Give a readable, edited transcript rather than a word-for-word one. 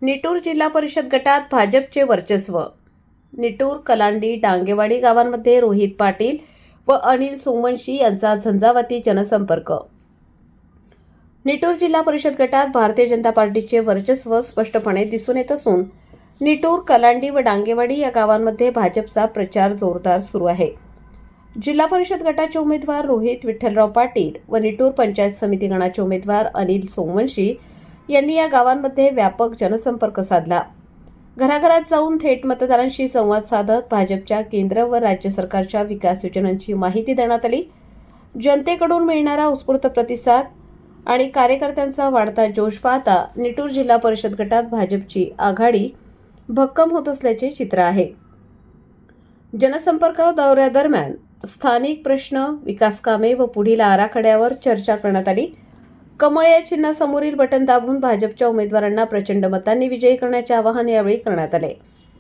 निटूर जिल्हा परिषद गटात भाजपचे वर्चस्व. निटूर, कलांडी, डांगेवाडी गावांमध्ये रोहित पाटील व अनिल सोमवंशी यांचा झंझावाती जनसंपर्क. निटूर जिल्हा परिषद गटात भारतीय जनता पार्टीचे वर्चस्व स्पष्टपणे दिसून येत असून निटूर, कलांडी व डांगेवाडी या गावांमध्ये भाजपचा प्रचार जोरदार सुरू आहे. जिल्हा परिषद गटाचे उमेदवार रोहित विठ्ठलराव पाटील व निटूर पंचायत समिती गणाचे उमेदवार अनिल सोमवंशी यांनी या गावांमध्ये व्यापक जनसंपर्क साधला. घराघरात जाऊन थेट मतदारांशी संवाद साधत भाजपच्या केंद्र व राज्य सरकारच्या विकास योजनांची माहिती देण्यात आली. जनतेकडून मिळणारा उत्स्फूर्त प्रतिसाद आणि कार्यकर्त्यांचा वाढता जोश पाहता निटूर जिल्हा परिषद गटात भाजपची आघाडी भक्कम होत असल्याचे चित्र आहे. जनसंपर्क दौऱ्यादरम्यान स्थानिक प्रश्न, विकास कामे व पुढील आराखड्यावर चर्चा करण्यात आली. कमळ या चिन्हासमोरील बटन दाबून भाजपच्या उमेदवारांना प्रचंड मतांनी विजयी करण्याचे आवाहन यावेळी करण्यात आले.